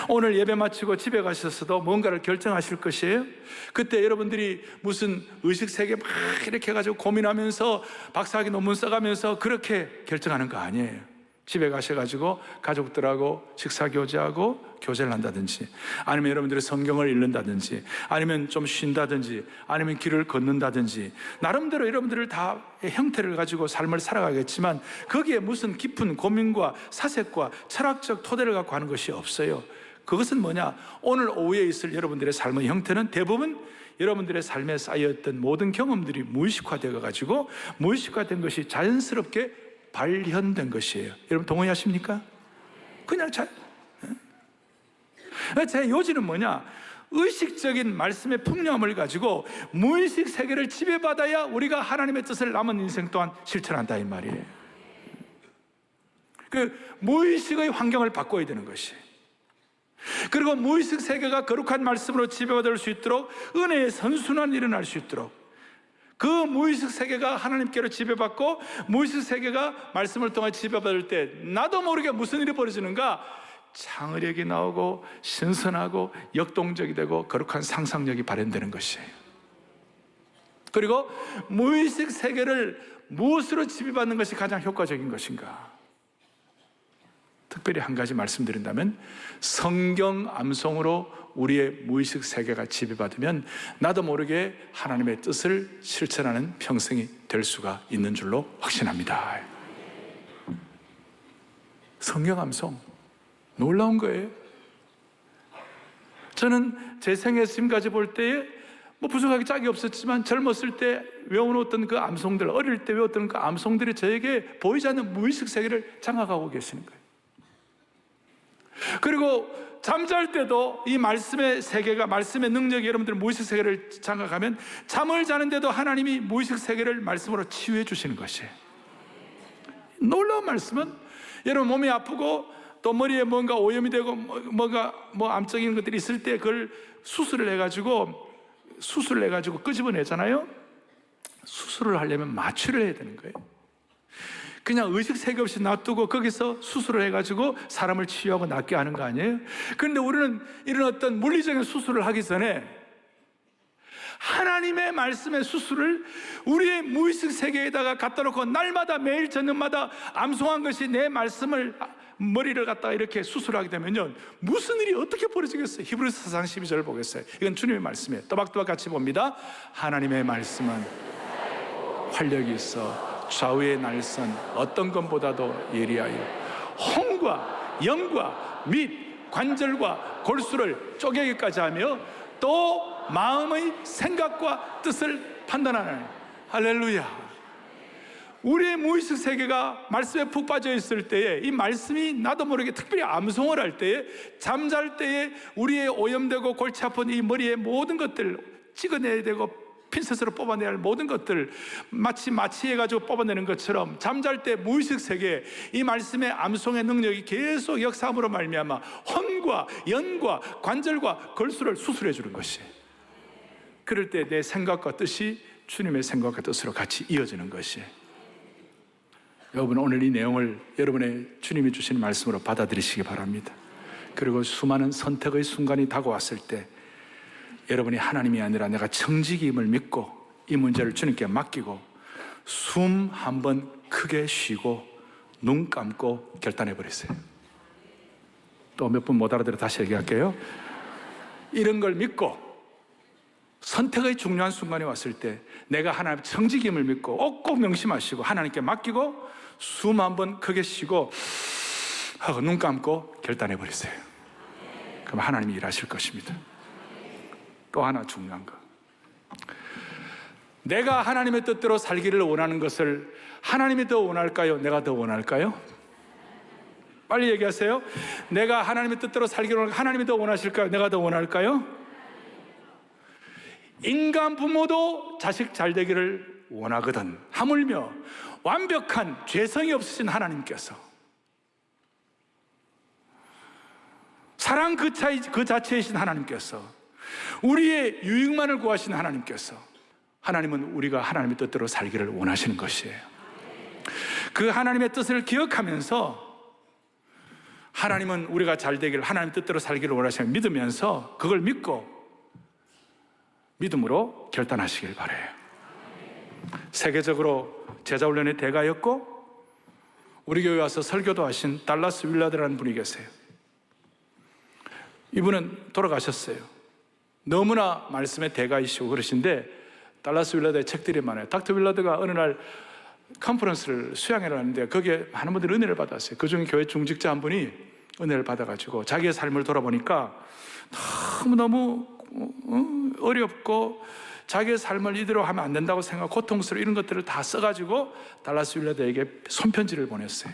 오늘 예배 마치고 집에 가셨어도 뭔가를 결정하실 것이에요. 그때 여러분들이 무슨 의식세계 막 이렇게 해가지고 고민하면서 박사학위 논문 써가면서 그렇게 결정하는 거 아니에요. 집에 가셔가지고 가족들하고 식사교제하고 교제를 한다든지, 아니면 여러분들이 성경을 읽는다든지, 아니면 좀 쉰다든지, 아니면 길을 걷는다든지, 나름대로 여러분들을 다 형태를 가지고 삶을 살아가겠지만 거기에 무슨 깊은 고민과 사색과 철학적 토대를 갖고 하는 것이 없어요. 그것은 뭐냐? 오늘 오후에 있을 여러분들의 삶의 형태는 대부분 여러분들의 삶에 쌓여있던 모든 경험들이 무의식화되어 가지고 무의식화된 것이 자연스럽게 발현된 것이에요. 여러분 동의하십니까? 그냥 제 요지는 뭐냐? 의식적인 말씀의 풍요함을 가지고 무의식 세계를 지배받아야 우리가 하나님의 뜻을 남은 인생 동안 실천한다 이 말이에요. 그 무의식의 환경을 바꿔야 되는 것이에요. 그리고 무의식 세계가 거룩한 말씀으로 지배받을 수 있도록 은혜의 선순환이 일어날 수 있도록, 그 무의식 세계가 하나님께로 지배받고 무의식 세계가 말씀을 통해 지배받을 때 나도 모르게 무슨 일이 벌어지는가? 창의력이 나오고 신선하고 역동적이 되고 거룩한 상상력이 발현되는 것이에요. 그리고 무의식 세계를 무엇으로 지배받는 것이 가장 효과적인 것인가? 특별히 한 가지 말씀드린다면, 성경 암송으로 우리의 무의식 세계가 지배받으면 나도 모르게 하나님의 뜻을 실천하는 평생이 될 수가 있는 줄로 확신합니다. 성경 암송 놀라운 거예요. 저는 제 생애 지금까지 볼 때에 뭐 부족하게 짝이 없었지만 젊었을 때 외워놓았던 그 암송들, 어릴 때 외웠던 그 암송들이 저에게 보이지 않는 무의식 세계를 장악하고 계시는 거예요. 그리고 잠잘 때도 이 말씀의 세계가, 말씀의 능력이 여러분들의 무의식 세계를 장악하면 잠을 자는데도 하나님이 무의식 세계를 말씀으로 치유해 주시는 것이에요. 놀라운 말씀은 여러분 몸이 아프고 또 머리에 뭔가 오염이 되고 뭔가 암적인 것들이 있을 때 그걸 수술을 해가지고 끄집어내잖아요. 수술을 하려면 마취를 해야 되는 거예요. 그냥 의식 세계 없이 놔두고 거기서 수술을 해가지고 사람을 치유하고 낫게 하는 거 아니에요? 그런데 우리는 이런 어떤 물리적인 수술을 하기 전에 하나님의 말씀의 수술을 우리의 무의식 세계에다가 갖다 놓고 날마다 매일 저녁마다 암송한 것이 내 말씀을, 머리를 갖다가 이렇게 수술하게 되면요, 무슨 일이 어떻게 벌어지겠어요? 히브리서 4장 12절을 보겠어요. 이건 주님의 말씀이에요. 또박또박 같이 봅니다. 하나님의 말씀은 활력이 있어 좌우의 날선 어떤 것보다도 예리하여 혼과 영과 및 관절과 골수를 쪼개기까지 하며 또 마음의 생각과 뜻을 판단하는. 할렐루야. 우리의 무의식 세계가 말씀에 푹 빠져 있을 때에 이 말씀이 나도 모르게 특별히 암송을 할 때에, 잠잘 때에 우리의 오염되고 골치 아픈 이 머리의 모든 것들 찍어내야 되고 핀셋으로 뽑아내야 할 모든 것들 마치 마취해가지고 뽑아내는 것처럼 잠잘 때 무의식 세계에 이 말씀의 암송의 능력이 계속 역사함으로 말미암아 혼과 영과 관절과 골수를 수술해 주는 것이, 그럴 때 내 생각과 뜻이 주님의 생각과 뜻으로 같이 이어지는 것이. 여러분 오늘 이 내용을 여러분의 주님이 주신 말씀으로 받아들이시기 바랍니다. 그리고 수많은 선택의 순간이 다가왔을 때 여러분이 하나님이 아니라 내가 청지기임을 믿고 이 문제를 주님께 맡기고 숨 한 번 크게 쉬고 눈 감고 결단해 버리세요. 또 몇 분 못 알아들어 다시 얘기할게요. 이런 걸 믿고 선택의 중요한 순간이 왔을 때 내가 하나님 청지기임을 믿고 꼭 명심하시고 하나님께 맡기고 숨 한 번 크게 쉬고 하고 눈 감고 결단해 버리세요. 그럼 하나님이 일하실 것입니다. 또 하나 중요한 거, 내가 하나님의 뜻대로 살기를 원하는 것을 하나님이 더 원할까요? 내가 더 원할까요? 빨리 얘기하세요. 내가 하나님의 뜻대로 살기를 원할까요? 하나님이 더 원하실까요? 내가 더 원할까요? 인간 부모도 자식 잘 되기를 원하거든. 하물며 완벽한 죄성이 없으신 하나님께서, 사랑 그 자체이신 하나님께서, 우리의 유익만을 구하시는 하나님께서, 하나님은 우리가 하나님의 뜻대로 살기를 원하시는 것이에요. 그 하나님의 뜻을 기억하면서 하나님은 우리가 잘 되기를, 하나님 뜻대로 살기를 원하시는 믿으면서 그걸 믿고 믿음으로 결단하시길 바라요. 세계적으로 제자훈련의 대가였고 우리 교회 와서 설교도 하신 달라스 윌라드라는 분이 계세요. 이분은 돌아가셨어요. 너무나 말씀의 대가이시고 그러신데 달라스 윌라드의 책들이 많아요. 닥터 윌라드가 어느 날 컨퍼런스를 수양회를 하는데 거기에 많은 분들이 은혜를 받았어요. 그중에 교회 중직자 한 분이 은혜를 받아가지고 자기의 삶을 돌아보니까 너무너무 어렵고 자기의 삶을 이대로 하면 안 된다고 생각하고 고통스러워 이런 것들을 다 써가지고 달라스 윌라드에게 손편지를 보냈어요.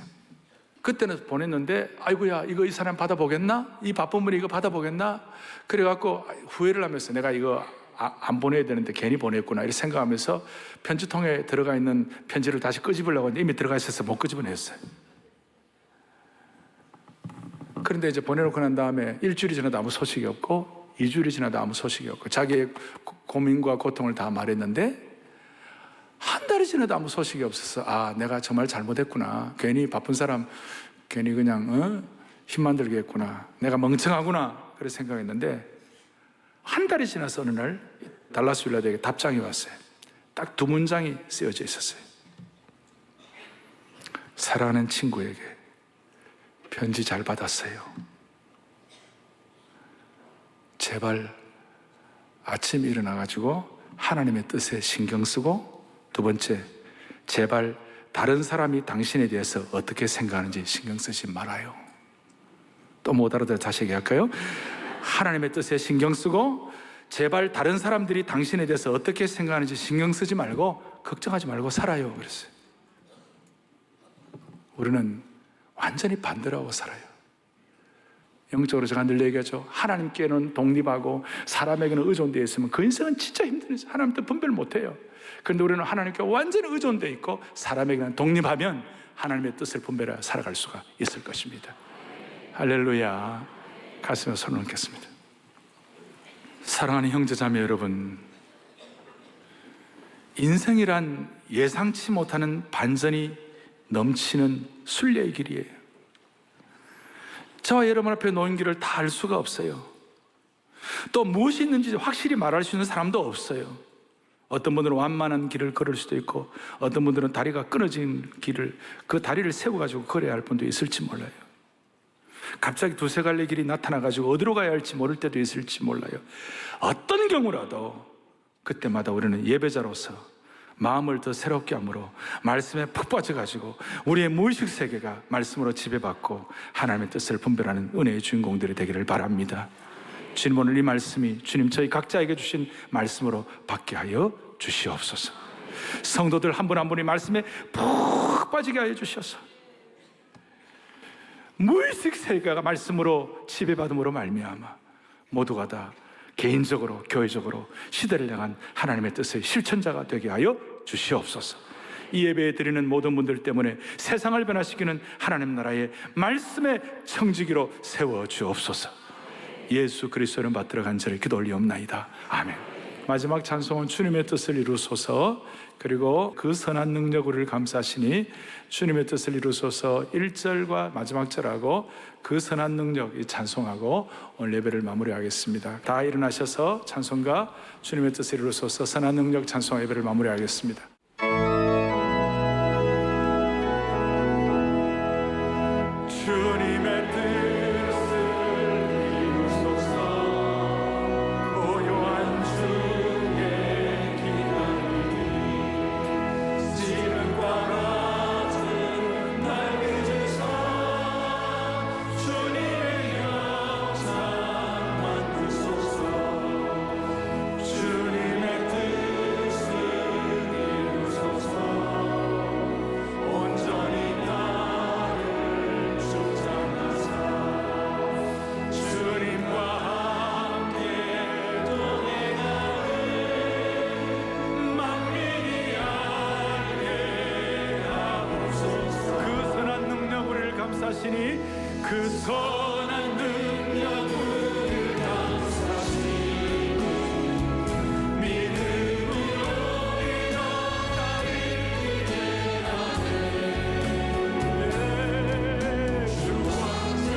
그때는 보냈는데 아이고야 이거 이 사람 받아보겠나? 이 바쁜 분이 이거 받아보겠나? 그래갖고 후회를 하면서 내가 이거 안 보내야 되는데 괜히 보냈구나 이렇게 생각하면서 편지통에 들어가 있는 편지를 다시 끄집으려고 했는데 이미 들어가 있어서 못 끄집어냈어요. 그런데 이제 보내놓고 난 다음에 일주일이 지나도 아무 소식이 없고 2주일이 지나도 아무 소식이 없고 자기의 고민과 고통을 다 말했는데 한 달이 지나도 아무 소식이 없어서 아 내가 정말 잘못했구나. 괜히 바쁜 사람 괜히 그냥 힘만 들게 했구나. 내가 멍청하구나. 그렇게 생각했는데 한 달이 지나서 어느 날 달라스 윌라드에게 답장이 왔어요. 딱 2문장이 쓰여져 있었어요. 사랑하는 친구에게 편지 잘 받았어요. 제발 아침 일어나가지고 하나님의 뜻에 신경 쓰고, 2번째, 제발 다른 사람이 당신에 대해서 어떻게 생각하는지 신경 쓰지 말아요. 또 못 알아들어 다시 얘기할까요? 하나님의 뜻에 신경 쓰고 제발 다른 사람들이 당신에 대해서 어떻게 생각하는지 신경 쓰지 말고 걱정하지 말고 살아요. 그랬어요. 우리는 완전히 반대로 하고 살아요. 영적으로 제가 늘 얘기하죠. 하나님께는 독립하고 사람에게는 의존되어 있으면 그 인생은 진짜 힘든 인생. 하나님 뜻 분별 못해요. 그런데 우리는 하나님께 완전히 의존되어 있고 사람에게는 독립하면 하나님의 뜻을 분별하여 살아갈 수가 있을 것입니다. 할렐루야. 가슴에 손을 얹겠습니다. 사랑하는 형제자매 여러분, 인생이란 예상치 못하는 반전이 넘치는 순례의 길이에요. 저와 여러분 앞에 놓인 길을 다 알 수가 없어요. 또 무엇이 있는지 확실히 말할 수 있는 사람도 없어요. 어떤 분들은 완만한 길을 걸을 수도 있고 어떤 분들은 다리가 끊어진 길을, 그 다리를 세워 가지고 걸어야 할 분도 있을지 몰라요. 갑자기 2-3갈래 길이 나타나가지고 어디로 가야 할지 모를 때도 있을지 몰라요. 어떤 경우라도 그때마다 우리는 예배자로서 마음을 더 새롭게 함으로 말씀에 푹 빠져가지고 우리의 무의식 세계가 말씀으로 지배받고 하나님의 뜻을 분별하는 은혜의 주인공들이 되기를 바랍니다. 주님, 오늘 이 말씀이 주님 저희 각자에게 주신 말씀으로 받게 하여 주시옵소서. 성도들 한 분 한 분이 말씀에 푹 빠지게 하여 주셔서 무의식 세계가 말씀으로 지배받음으로 말미암아 모두가 다 개인적으로 교회적으로 시대를 향한 하나님의 뜻의 실천자가 되게 하여 주시옵소서. 이 예배에 드리는 모든 분들 때문에 세상을 변화시키는 하나님 나라의 말씀의 청지기로 세워 주옵소서. 예수 그리스도를 받들어 간절히 기도 올리옵나이다. 아멘. 마지막 찬송은 주님의 뜻을 이루소서, 그리고 그 선한 능력 우리를 감싸시니 주님의 뜻을 이루소서 1절과 마지막 절하고 그 선한 능력 이 찬송하고 오늘 예배를 마무리하겠습니다. 다 일어나셔서 찬송가 주님의 뜻을 이루소서 선한 능력 찬송 예배를 마무리하겠습니다. 주님의 뜻을 이루소서 고요한 중에 기다리니 지금과 같은 날 빚으사 주님의 영광 만드소서. 주님의 뜻을 이루소서 온전히 나를 주장하사 주님과 함께 동행하는 만민이 알게 하옵소서. 그 선한 능력 우리를 감싸시니 그 선한 능력 우리를 감싸시니 믿음으로 이어가길 기대하네. 주 왕의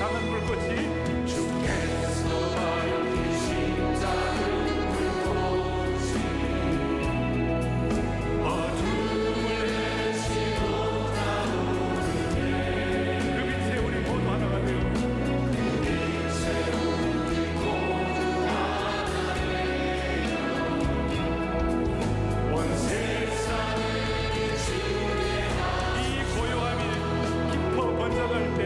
작은 불꽃이 주께서 밝히신 작은 불꽃이 어둠을 헤치고 타오르네. 그 빛에 우리 모두 하나가 되어 그 빛에 우리 모두 하나 되어 온 세상을 비추게 하소서. 이 고요함이 깊어 번져갈 때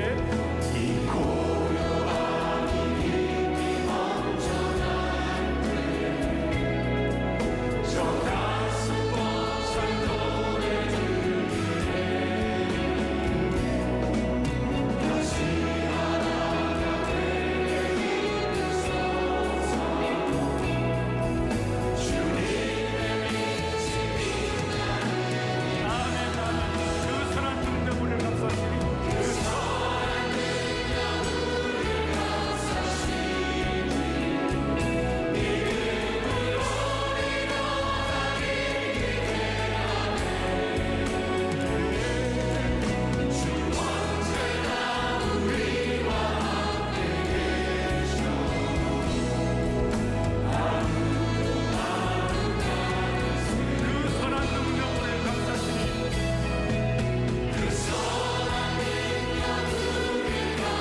이 고요함이 깊이 번져갈 때 저 가슴 벅찬 노래 들리네. 다시 하나가 되게 이끄소서. 주님의 빛이 빛나는 아멘 아멘. 그 선한 능력을 감사하시니 그 선한 능력을 감사하시니 믿음으로 일어나게 주 언제나 우리와 함께 계셔. 그 선한 능력을 감사하시니 그 선한 능력을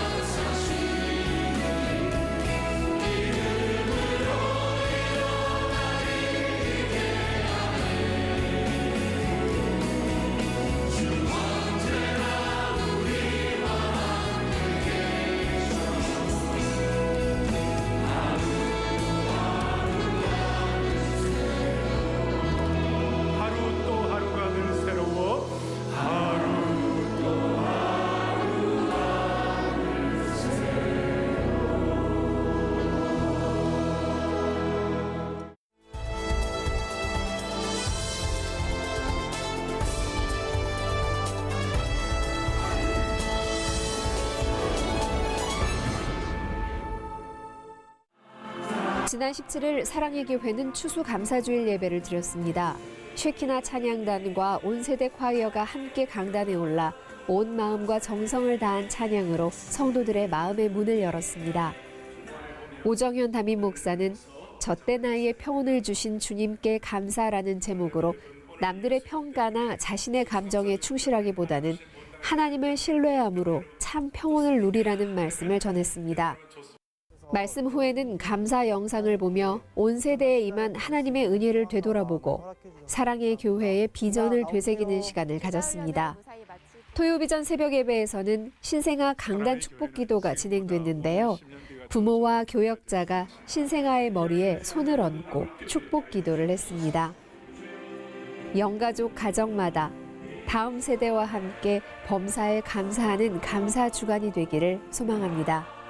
감사하시니 믿음으로 일어나게 주 언제나 우리와 함께 계셔. 하루 또 하루가 늘 새로워 하루 또 하루가 늘 새로워. 지난 17일 사랑의 교회는 추수감사주일 예배를 드렸습니다. 쉐키나 찬양단과 온 세대 콰이어가 함께 강단에 올라 온 마음과 정성을 다한 찬양으로 성도들의 마음의 문을 열었습니다. 오정현 담임 목사는 젖대 나이에 평온을 주신 주님께 감사라는 제목으로 남들의 평가나 자신의 감정에 충실하기보다는 하나님을 신뢰함으로 참 평온을 누리라는 말씀을 전했습니다. 말씀 후에는 감사 영상을 보며 온 세대에 임한 하나님의 은혜를 되돌아보고 사랑의 교회의 비전을 되새기는 시간을 가졌습니다. 토요비전 새벽 예배에서는 신생아 강단 축복 기도가 진행됐는데요. 부모와 교역자가 신생아의 머리에 손을 얹고 축복 기도를 했습니다. 영가족 가정마다 다음 세대와 함께 범사에 감사하는 감사 주간이 되기를 소망합니다.